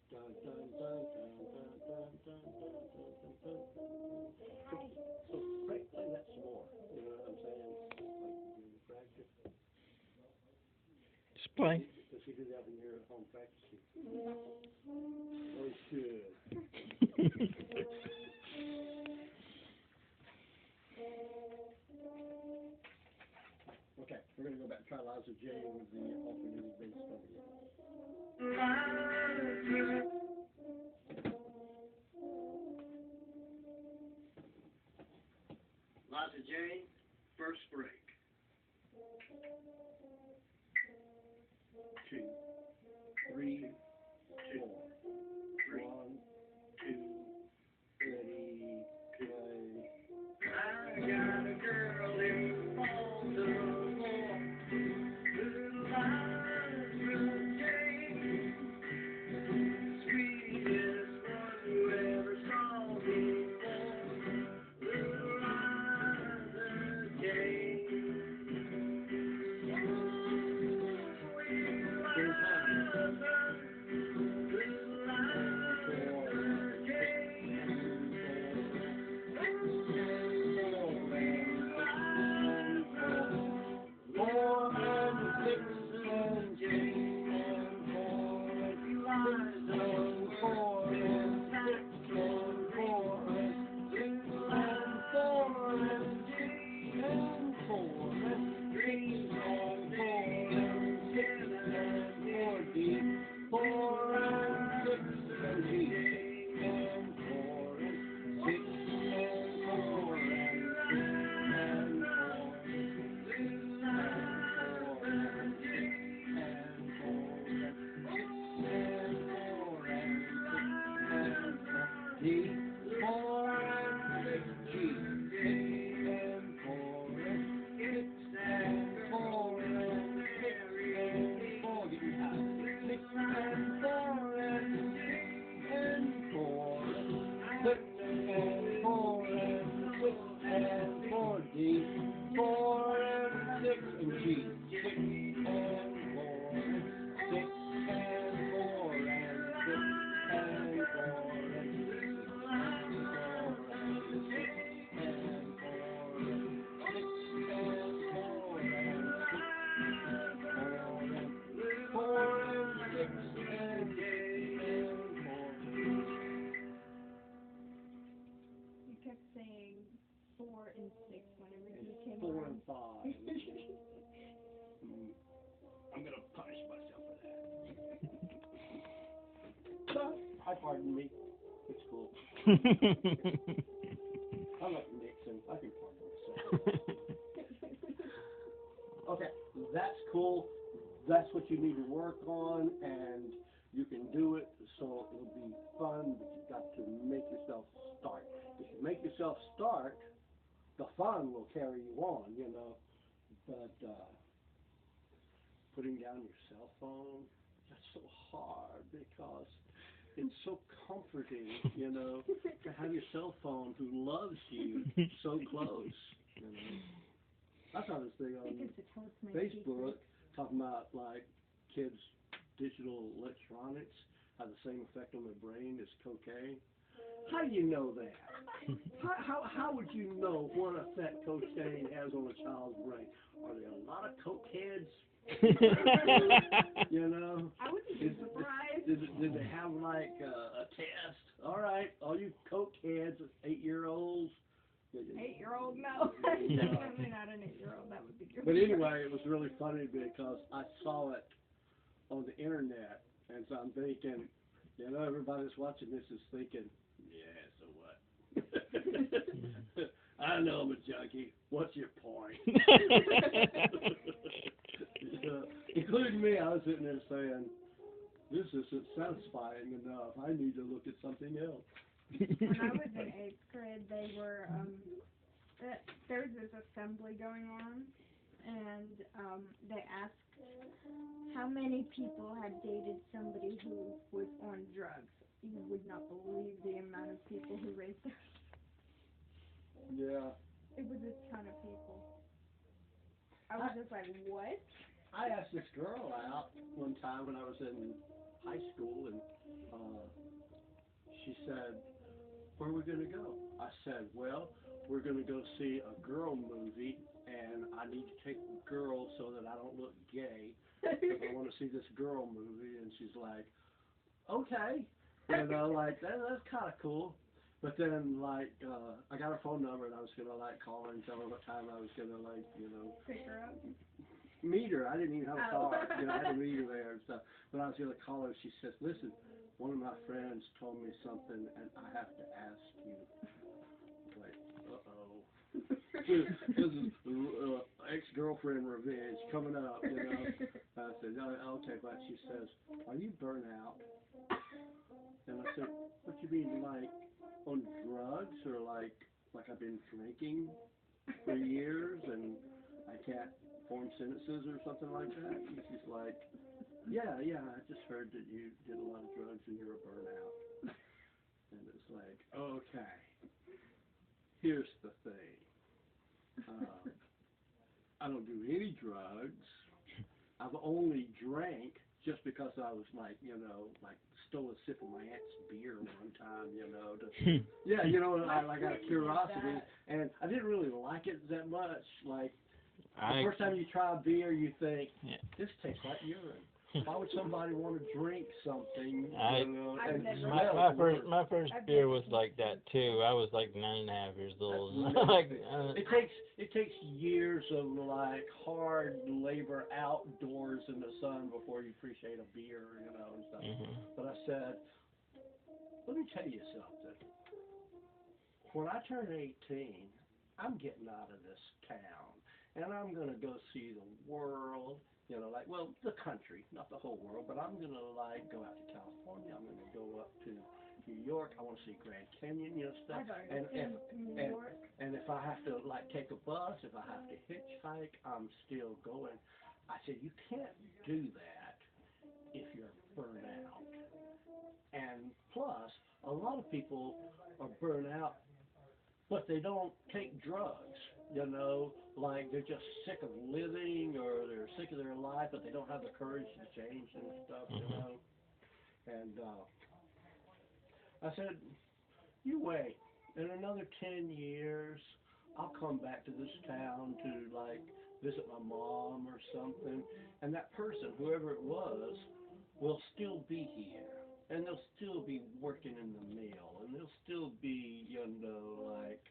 Dun, dun, dun, dun, dun, dun, dun, dun, dun, dun, dun. So play that some more. You know what I'm saying? Like you practice. Just play. Does he do that when you're at home practicing? Oh, good. Okay, we're gonna go back and try Liza J with the alternating bass drum again. Liza J, first break. Two, three, four. One, two, ready, play. I got a girl who falls apart. Little Liza J, sweetest one you ever saw before. Little Liza J. I'm gonna punish myself for that. I pardon me. It's cool. I'm like Nixon. I can pardon myself. Okay, that's cool. That's what you need to work on, and you can do it. So it'll be fun, but you've got to make yourself start. If you make yourself start, the fun will carry you on, you know. But putting down your cell phone, that's so hard because it's so comforting, you know, to have your cell phone who loves you so close, you know. I saw this thing on Facebook talking about like kids' digital electronics have the same effect on their brain as cocaine. How do you know that? How would you know what effect cocaine has on a child's brain? Are there a lot of cokeheads? You know? I wouldn't be surprised. Did they have like a test? All right, all you cokeheads, 8-year-olds. 8-year-old? No, definitely not an 8-year-old. That would be good. But anyway, it was really funny because I saw it on the internet, and so I'm thinking, you know, everybody that's watching this is thinking, yeah, so what? I know I'm a junkie. What's your point? Including me, I was sitting there saying, this isn't satisfying enough. I need to look at something else. When I was in 8th grade, they were, there was this assembly going on, and they asked how many people had dated somebody who was on drugs. You would not believe the amount of people who raised their hands. Yeah. It was a ton of people. I was just like, what? I asked this girl out one time when I was in high school, and she said, where are we going to go? I said, well, we're going to go see a girl movie, and I need to take the girl so that I don't look gay, because I want to see this girl movie. And she's like, okay, you know, like, that's kind of cool. But then, like, I got her phone number, and I was going to, like, call her and tell her what time I was going to, like, you know, Pick her up. meet her. I didn't even have a Oh. car. You know, I had to meet her there and stuff. But I was going to call her. She says, listen, one of my friends told me something, and I have to ask you. Like, uh-oh. This is ex-girlfriend revenge coming up, you know. I said, oh, okay, but she says, are you burnt out? And I said, what you mean, like, on drugs, or like I've been drinking for years and I can't form sentences or something like that? And she's like, yeah, I just heard that you did a lot of drugs and you're a burnout. And it's like, okay, here's the thing. I don't do any drugs. I've only drank just because I was like, you know, like stole a sip of my aunt's beer one time, you know. Yeah, you know, I got a curiosity, and I didn't really like it that much. Like, the first time you try a beer, you think, this tastes like urine. Why would somebody want to drink something? My first beer was like that too. I was like 9.5 years old. Like, it takes years of like hard labor outdoors in the sun before you appreciate a beer, you know, and stuff. Mm-hmm. But I said, let me tell you something. When I turn 18, I'm getting out of this town, and I'm gonna go see the world. You know, like, well, the country, not the whole world, but I'm going to, like, go out to California. I'm going to go up to New York. I want to see Grand Canyon, you know, stuff. And if I have to, like, take a bus, if I have to hitchhike, I'm still going. I said, you can't do that if you're burned out. And plus, a lot of people are burned out, but they don't take drugs. You know, like they're just sick of living, or they're sick of their life, but they don't have the courage to change and stuff, you know. And I said, you wait. In another 10 years, I'll come back to this town to, like, visit my mom or something. And that person, whoever it was, will still be here. And they'll still be working in the mill. And they'll still be, you know, like...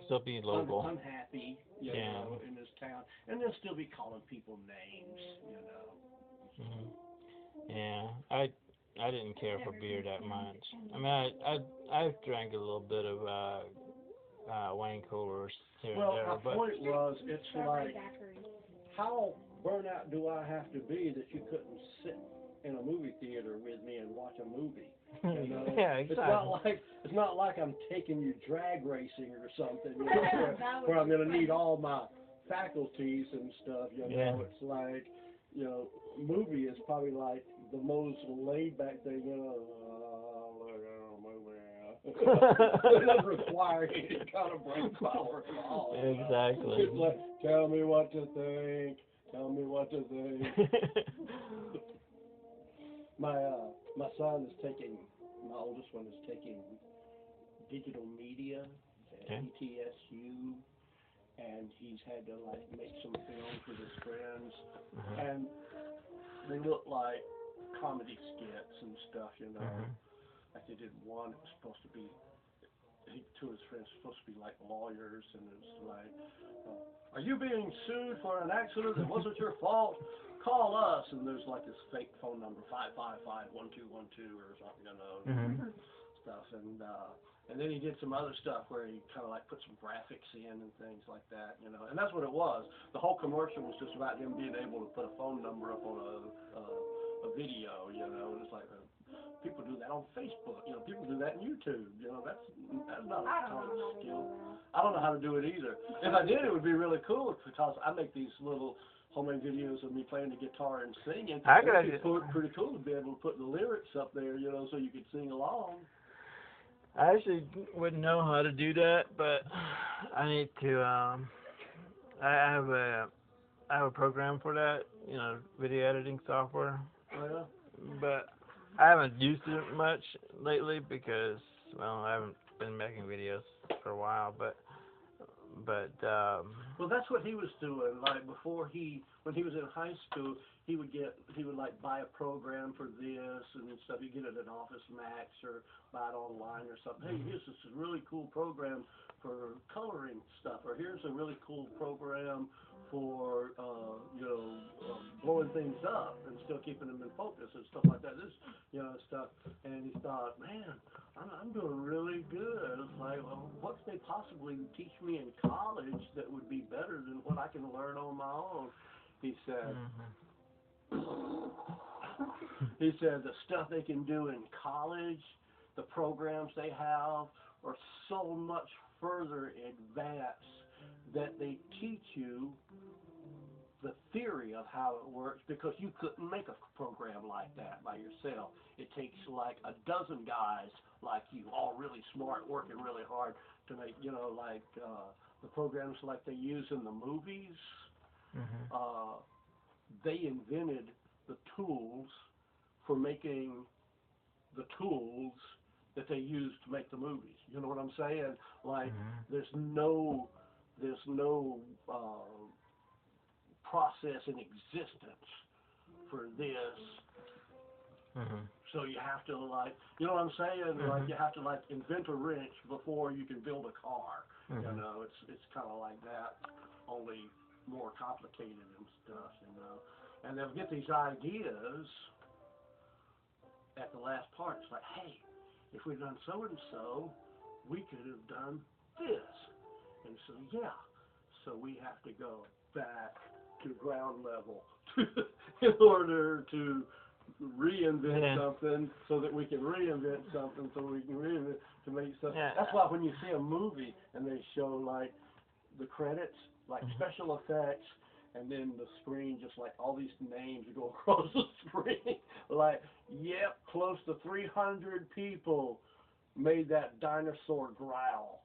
still be local. Unhappy, you know, in this town, and they'll still be calling people names, you know. Mm-hmm. Yeah, I didn't care for beer that much. I mean, I've drank a little bit of wine coolers here and there. Well, my point was, it's like, how burnout do I have to be that you couldn't sit in a movie theater with me and watch a movie? You know? Yeah, exactly. It's not like I'm taking you drag racing or something, you know, where I'm going to need all my faculties and stuff, you know. Yeah. It's like, you know, movie is probably like the most laid back thing, you know. Look at a movie. It doesn't require any kind of brain power at all. Exactly. It's like, tell me what to think. Tell me what to think. My son is taking, my oldest one is taking digital media at ETSU, and he's had to, like, make some films with his friends, and they look like comedy skits and stuff, you know. Like they did one, it was supposed to be, two of his friends were supposed to be like lawyers, and it was like, are you being sued for an accident that wasn't your fault? Call us. And there's like this fake phone number, 555-1212 or something, you know, stuff. And then he did some other stuff where he kind of like put some graphics in and things like that, you know. And that's what it was. The whole commercial was just about him being able to put a phone number up on a video, you know. And it's like, people do that on Facebook, you know. People do that on YouTube, you know. That's not a ton of skill. I don't know how to do it either. If I did, it would be really cool, because I make these little homemade videos of me playing the guitar and singing. It'd be pretty cool to be able to put the lyrics up there, you know, so you could sing along. I actually wouldn't know how to do that, but I need to. I have a program for that, you know, video editing software. Oh, yeah. But I haven't used it much lately because, well, I haven't been making videos for a while, but Well, that's what he was doing. Like before when he was in high school, he would like buy a program for this and stuff. He'd get it at Office Max or buy it online or something. Hey, here's this really cool program for coloring stuff, or here's a really cool program for blowing things up and still keeping them in focus and stuff like that. This stuff, and he thought, man, I'm doing really good. It's like, well, what could they possibly teach me in college that would be better than what I can learn on my own? He said. He said the stuff they can do in college, the programs they have, are so much further advanced that they teach you the theory of how it works, because you couldn't make a program like that by yourself. It takes like a dozen guys like you, all really smart, working really hard to make, the programs like they use in the movies. They invented the tools for making the tools that they use to make the movies. You know what I'm saying? Like, there's no process in existence for this. So you have to, like, you know what I'm saying? Like, you have to, like, invent a wrench before you can build a car. You know, it's kind of like that, only more complicated and stuff, you know. And they'll get these ideas at the last part. It's like, hey, if we'd done so and so, we could have done this. And so, yeah, so we have to go back to ground level in order to reinvent something, so that we can reinvent something, so we can reinvent to make stuff. That's why when you see a movie and they show like the credits, like special effects, and then the screen, just like all these names go across the screen, like, yep, close to 300 people made that dinosaur growl.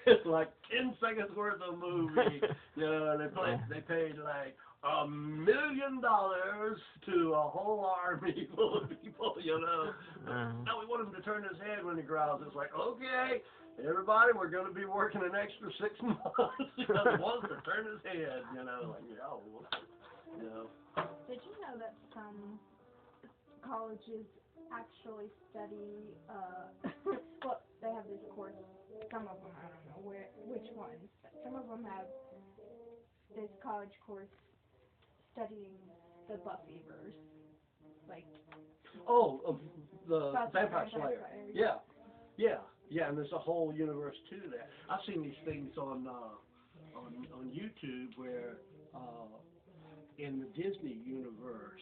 It's like 10 seconds worth of movie. They paid like $1 million to a whole army full of people. Now we want him to turn his head when he growls. It's like, okay, everybody, we're going to be working an extra 6 months because he wants to turn his head. Did you know that some colleges actually study, well, they have this course, some of them, I don't know which ones, but some of them have this college course studying the Buffyverse, like... the Vampire Slayer. Yeah, and there's a whole universe to that. I've seen these things on YouTube where, in the Disney universe,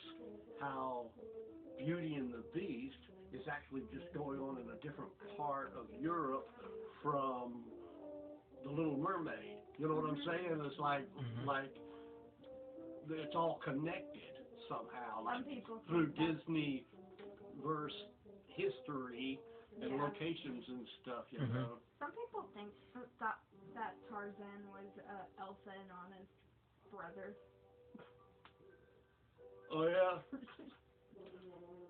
how Beauty and the Beast is actually just going on in a different part of Europe from The Little Mermaid. You know what I'm saying? It's like it's all connected somehow, like through Disney verse history and locations and stuff. You know. Some people think that Tarzan was Elsa and Anna's brother. Oh yeah.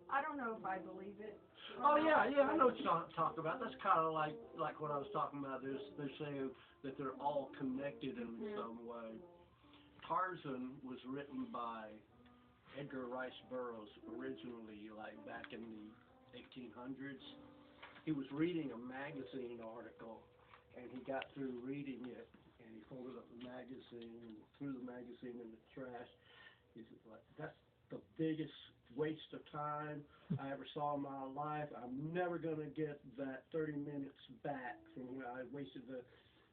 I don't know if I believe it. Oh yeah, I know what you're talking about. That's kind of like what I was talking about. They're saying that they're all connected in some way. Tarzan was written by Edgar Rice Burroughs originally, like back in the 1800s. He was reading a magazine article, and he got through reading it, and he folded up the magazine and threw the magazine in the trash. He's like, that's the biggest waste of time I ever saw in my life. I'm never going to get that 30 minutes back from when I wasted the...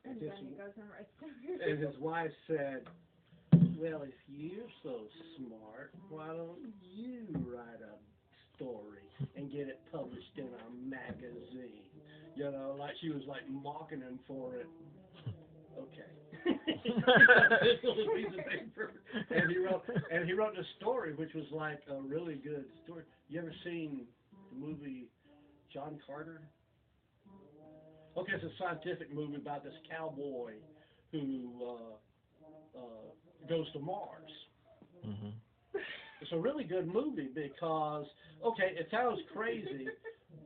And then he goes and writes them. And his wife said, well, if you're so smart, why don't you write a story and get it published in a magazine? Like she was like mocking him for it. Okay. This little piece of paper. And he wrote this story, which was like a really good story. You ever seen the movie John Carter? Okay, it's a scientific movie about this cowboy who goes to Mars. It's a really good movie because, okay, it sounds crazy,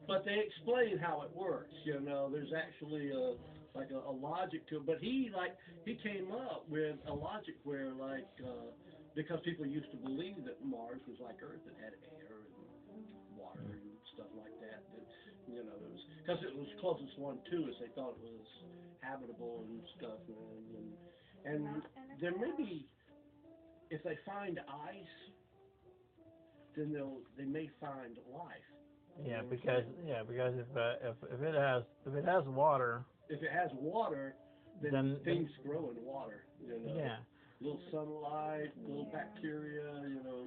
but they explain how it works. You know, there's actually a logic to it. But he came up with a logic where because people used to believe that Mars was like Earth, it had air and water and stuff like that. That you know, it was because it was closest one to us. They thought it was habitable and stuff, and there may be, if they find ice, then they may find life. Yeah, because if it has water, if it has water, then things grow in water. You know? Yeah. Little sunlight, little bacteria. You know.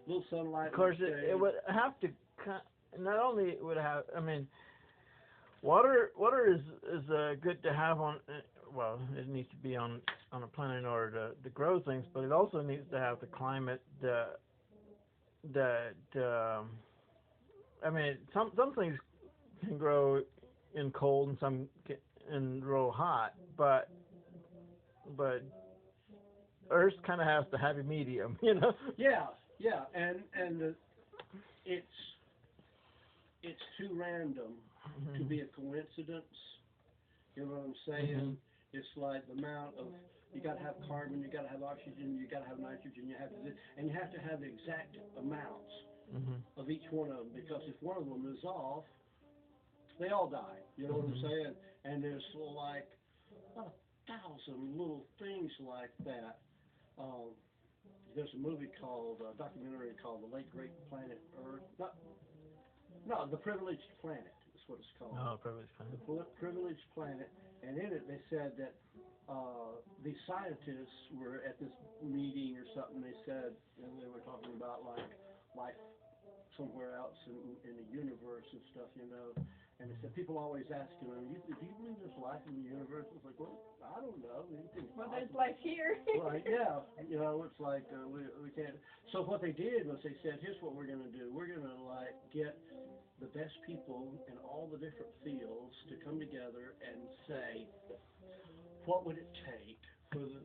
Little sunlight. Of course, it would have to. Not only would have. I mean, water is good to have on. Well, it needs to be on a planet in order to grow things, but it also needs to have the climate that I mean, some things can grow in cold and some can grow hot, but Earth kind of has the happy medium, you know. Yeah, and it's too random to be a coincidence. You know what I'm saying? Mm-hmm. It's like the amount of, you got to have carbon, you got to have oxygen, you got to have nitrogen, you have to have the exact amounts of each one of them, because if one of them is off, they all die. You know what I'm saying? And there's like about 1,000 little things like that. There's a movie called, a documentary called The Late Great Planet Earth. No, The Privileged Planet is what it's called. Oh, Privileged Planet. The Privileged Planet. And in it they said that these scientists were at this meeting or something. They said, and they were talking about like life somewhere else in the universe and stuff, you know. And they said, people always asking them, do you believe there's life in the universe? I was like, well, I don't know. Well, there's life here. Right, yeah. You know, it's like we can't. So what they did was they said, here's what we're going to do. We're going to get the best people in all the different fields to come together and say, what would it take for the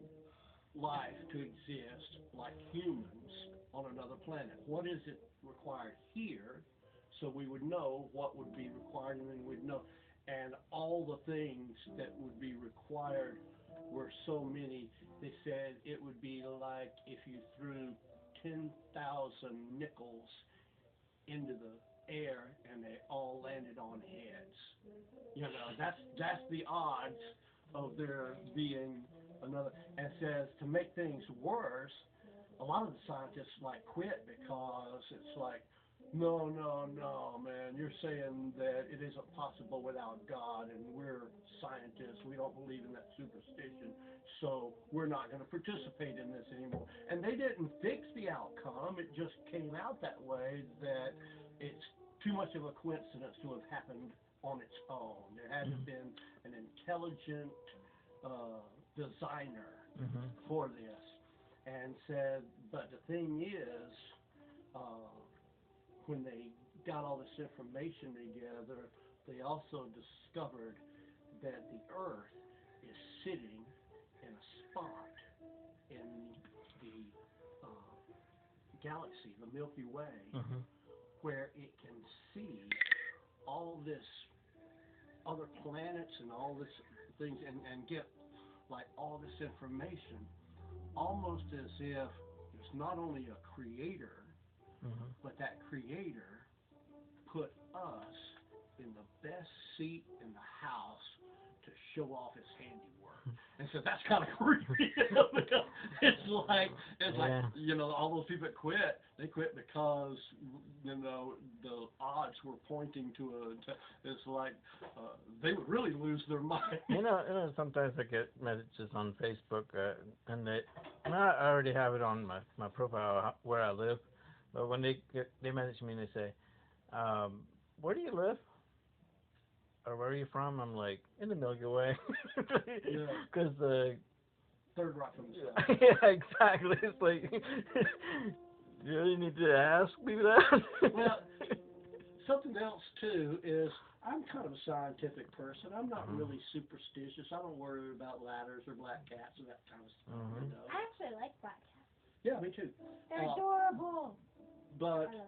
life to exist like humans on another planet? What is it required here? So we would know what would be required, and then we'd know. And all the things that would be required were so many. They said it would be like if you threw 10,000 nickels into the air and they all landed on heads. You know, that's the odds of there being another. And says to make things worse, a lot of the scientists quit because it's like, no, man, you're saying that it isn't possible without God, and we're scientists, we don't believe in that superstition, so we're not going to participate in this anymore. And they didn't fix the outcome, it just came out that way, that it's too much of a coincidence to have happened on its own. There had to have been an intelligent designer for this. And said, but the thing is, when they got all this information together, they also discovered that the Earth is sitting in a spot in the galaxy, the Milky Way, where it can see all this other planets and all this things and get all this information, almost as if there's not only a creator, but that creator put us in the best seat in the house to show off his handiwork. And so that's kind of creepy. Because it's like you know, all those people that quit, they quit because you know the odds were pointing to it's like they would really lose their mind. You know, sometimes I get messages on Facebook, and I already have it on my profile where I live. But when they message me and they say, where do you live? Or where are you from? I'm like, in the Milky Way. Because the third rock from the sun. Yeah, exactly. It's like, you really need to ask me that? Well, something else, too, is I'm kind of a scientific person. I'm not really superstitious. I don't worry about ladders or black cats or that kind of stuff. You know? I actually like black cats. Yeah, me too. They're adorable. But